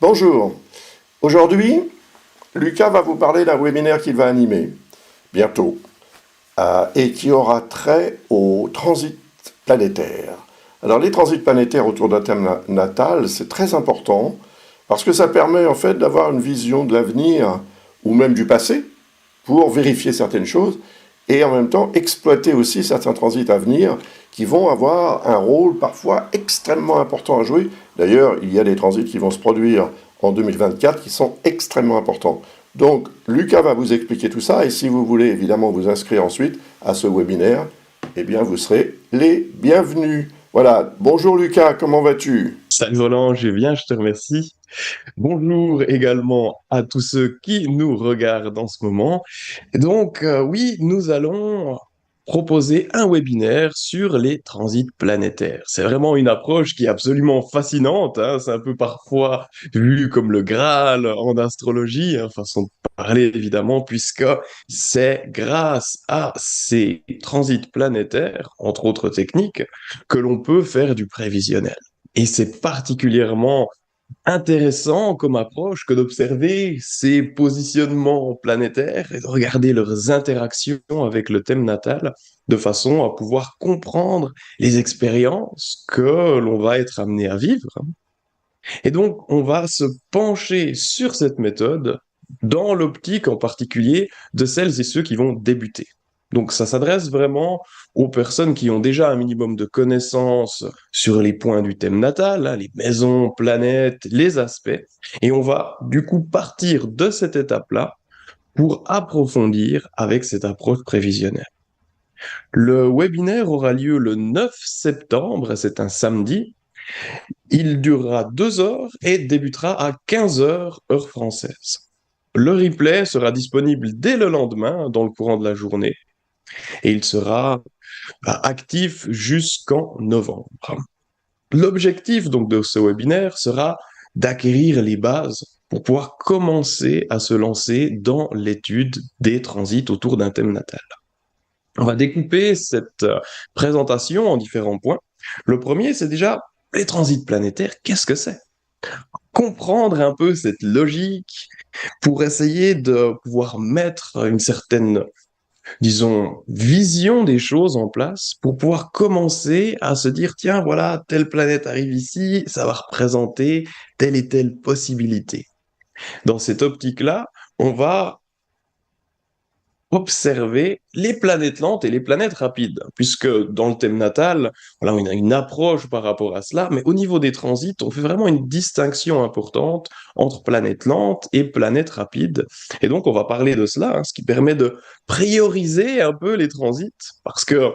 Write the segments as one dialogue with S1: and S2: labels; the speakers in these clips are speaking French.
S1: Bonjour. Aujourd'hui, Lucas va vous parler d'un webinaire qu'il va animer bientôt et qui aura trait au transit planétaire. Alors les transits planétaires autour d'un thème natal, c'est très important parce que ça permet en fait d'avoir une vision de l'avenir ou même du passé pour vérifier certaines choses et en même temps exploiter aussi certains transits à venir qui vont avoir un rôle parfois extrêmement important à jouer. D'ailleurs, il y a des transits qui vont se produire en 2024 qui sont extrêmement importants. Donc, Lucas va vous expliquer tout ça et si vous voulez évidemment vous inscrire ensuite à ce webinaire, eh bien vous serez les bienvenus. Voilà, bonjour Lucas, comment vas-tu?
S2: Salut Roland, je vais bien, je te remercie. Bonjour également à tous ceux qui nous regardent en ce moment. Oui, nous allons proposer un webinaire sur les transits planétaires. C'est vraiment une approche qui est absolument fascinante, hein. C'est un peu parfois vu comme le Graal en astrologie, hein, façon de parler évidemment, puisque c'est grâce à ces transits planétaires, entre autres techniques, que l'on peut faire du prévisionnel. Et c'est particulièrement intéressant comme approche que d'observer ces positionnements planétaires et de regarder leurs interactions avec le thème natal de façon à pouvoir comprendre les expériences que l'on va être amené à vivre. Et donc, on va se pencher sur cette méthode dans l'optique en particulier de celles et ceux qui vont débuter. Donc, ça s'adresse vraiment aux personnes qui ont déjà un minimum de connaissances sur les points du thème natal, hein, les maisons, planètes, les aspects. Et on va du coup partir de cette étape-là pour approfondir avec cette approche prévisionnelle. Le webinaire aura lieu le 9 septembre, c'est un samedi, il durera 2 heures et débutera à 15 heures heure française. Le replay sera disponible dès le lendemain dans le courant de la journée et il sera actif jusqu'en novembre. L'objectif donc de ce webinaire sera d'acquérir les bases pour pouvoir commencer à se lancer dans l'étude des transits autour d'un thème natal. On va découper cette présentation en différents points. Le premier, c'est déjà les transits planétaires, qu'est-ce que c'est? Comprendre un peu cette logique pour essayer de pouvoir mettre une certaine, disons, vision des choses en place pour pouvoir commencer à se dire, tiens, voilà, telle planète arrive ici, ça va représenter telle et telle possibilité. Dans cette optique-là, on va observer les planètes lentes et les planètes rapides, puisque dans le thème natal, voilà, on a une approche par rapport à cela, mais au niveau des transits, on fait vraiment une distinction importante entre planètes lentes et planètes rapides. Et donc, on va parler de cela, hein, ce qui permet de prioriser un peu les transits, parce que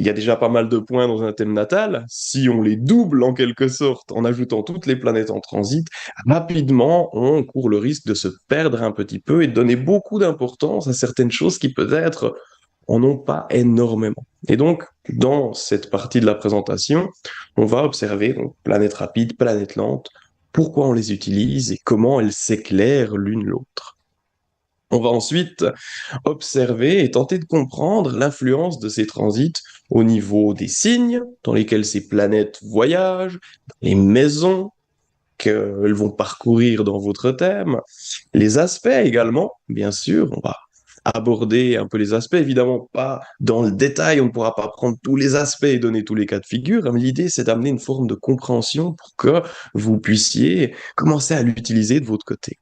S2: il y a déjà pas mal de points dans un thème natal. Si on les double en quelque sorte en ajoutant toutes les planètes en transit, rapidement, on court le risque de se perdre un petit peu et de donner beaucoup d'importance à certaines choses qui peut-être en ont pas énormément. Et donc, dans cette partie de la présentation, on va observer donc, planète rapide, planète lente, pourquoi on les utilise et comment elles s'éclairent l'une l'autre. On va ensuite observer et tenter de comprendre l'influence de ces transits au niveau des signes dans lesquels ces planètes voyagent, les maisons qu'elles vont parcourir dans votre thème, les aspects également, bien sûr, on va aborder un peu les aspects, évidemment pas dans le détail, on ne pourra pas prendre tous les aspects et donner tous les cas de figure, mais l'idée c'est d'amener une forme de compréhension pour que vous puissiez commencer à l'utiliser de votre côté.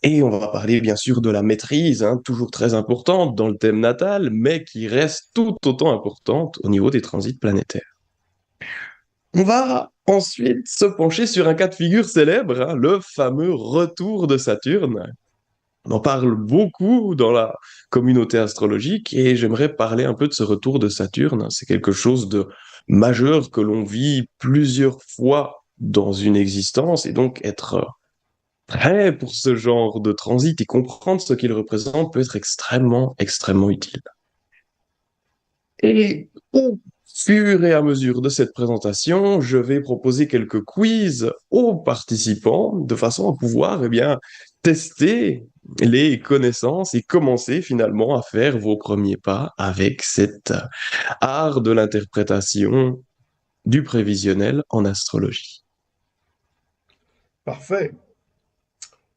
S2: Et on va parler bien sûr de la maîtrise, hein, toujours très importante dans le thème natal, mais qui reste tout autant importante au niveau des transits planétaires. On va ensuite se pencher sur un cas de figure célèbre, hein, le fameux retour de Saturne. On en parle beaucoup dans la communauté astrologique et j'aimerais parler un peu de ce retour de Saturne. C'est quelque chose de majeur que l'on vit plusieurs fois dans une existence et donc être prêt pour ce genre de transit et comprendre ce qu'il représente peut être extrêmement, extrêmement utile. Et au fur et à mesure de cette présentation, je vais proposer quelques quiz aux participants de façon à pouvoir, eh bien, tester les connaissances et commencer finalement à faire vos premiers pas avec cet art de l'interprétation du prévisionnel en astrologie. Parfait.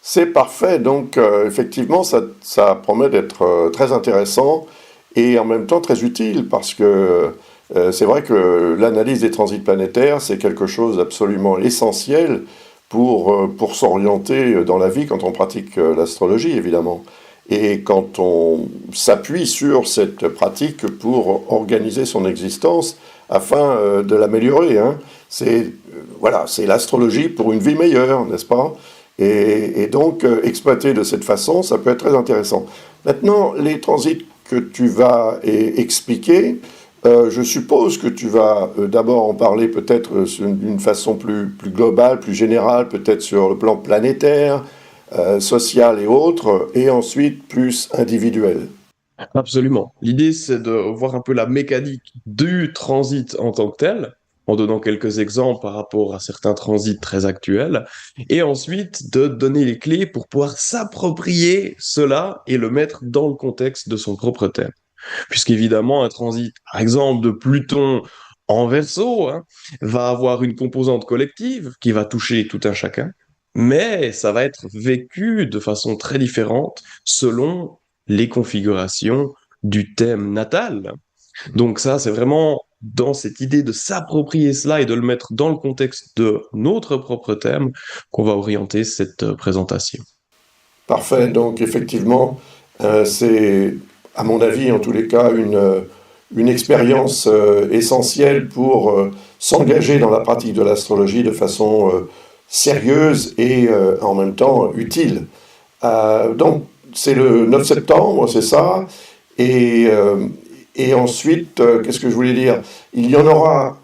S1: C'est parfait, donc effectivement, ça promet d'être très intéressant et en même temps très utile parce que c'est vrai que l'analyse des transits planétaires, c'est quelque chose d'absolument essentiel pour s'orienter dans la vie quand on pratique l'astrologie, évidemment. Et quand on s'appuie sur cette pratique pour organiser son existence afin de l'améliorer, hein. Voilà, c'est l'astrologie pour une vie meilleure, n'est-ce pas? Et donc, exploiter de cette façon, ça peut être très intéressant. Maintenant, les transits que tu vas expliquer, je suppose que tu vas d'abord en parler peut-être d'une façon plus globale, plus générale, peut-être sur le plan planétaire, social et autres, et ensuite plus individuel.
S2: Absolument. L'idée, c'est de voir un peu la mécanique du transit en tant que tel, en donnant quelques exemples par rapport à certains transits très actuels, et ensuite de donner les clés pour pouvoir s'approprier cela et le mettre dans le contexte de son propre thème. Puisqu'évidemment, un transit, par exemple, de Pluton en Verseau, hein, va avoir une composante collective qui va toucher tout un chacun, mais ça va être vécu de façon très différente selon les configurations du thème natal. Donc ça, c'est vraiment dans cette idée de s'approprier cela et de le mettre dans le contexte de notre propre thème qu'on va orienter cette présentation.
S1: Parfait. Donc, effectivement, c'est, à mon avis, en tous les cas, une expérience essentielle pour s'engager dans la pratique de l'astrologie de façon sérieuse et en même temps utile. Donc, c'est le 9 septembre, c'est ça. Et, euh, et ensuite, qu'est-ce que je voulais dire? Il y en aura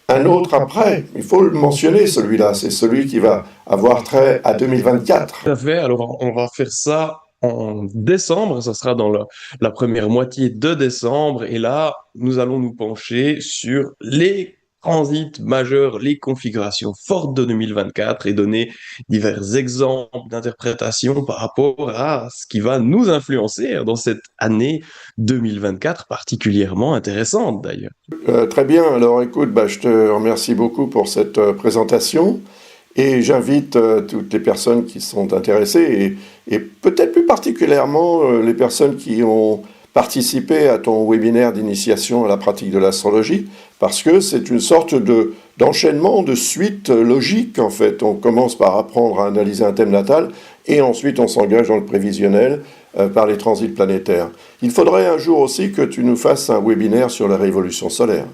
S1: un autre après. Il faut le mentionner, celui-là. C'est celui qui va avoir trait à 2024.
S2: Tout à fait. Alors, on va faire ça en décembre. Ça sera dans la première moitié de décembre. Et là, nous allons nous pencher sur les transits majeurs, les configurations fortes de 2024 et donner divers exemples d'interprétation par rapport à ce qui va nous influencer dans cette année 2024 particulièrement intéressante d'ailleurs.
S1: Très bien, alors écoute, bah, je te remercie beaucoup pour cette présentation et j'invite toutes les personnes qui sont intéressées et peut-être plus particulièrement les personnes qui ont participé à ton webinaire d'initiation à la pratique de l'astrologie parce que c'est une sorte d'enchaînement, de suite logique en fait. On commence par apprendre à analyser un thème natal et ensuite on s'engage dans le prévisionnel par les transits planétaires. Il faudrait un jour aussi que tu nous fasses un webinaire sur la révolution solaire.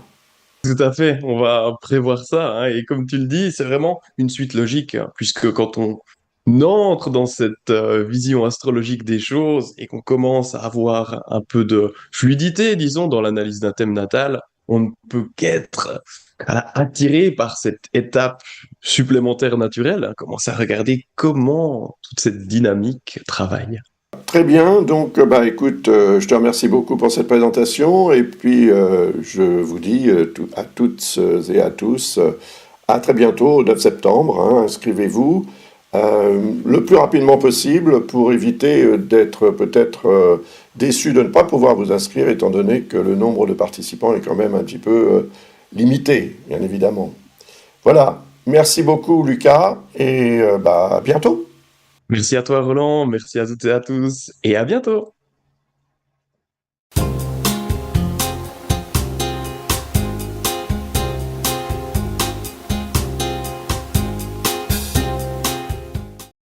S2: Tout à fait, on va prévoir ça, hein. Et comme tu le dis, c'est vraiment une suite logique, hein, puisque quand on entre dans cette vision astrologique des choses et qu'on commence à avoir un peu de fluidité, disons, dans l'analyse d'un thème natal, on ne peut qu'être attiré par cette étape supplémentaire naturelle, hein, commencer à regarder comment toute cette dynamique travaille.
S1: Très bien, donc bah, écoute, je te remercie beaucoup pour cette présentation et puis je vous dis à toutes et à tous à très bientôt, au 9 septembre, hein, inscrivez-vous le plus rapidement possible pour éviter d'être peut-être déçu de ne pas pouvoir vous inscrire étant donné que le nombre de participants est quand même un petit peu limité, bien évidemment. Voilà, merci beaucoup Lucas et bah, à bientôt.
S2: Merci à toi, Roland, merci à toutes et à tous, et à bientôt!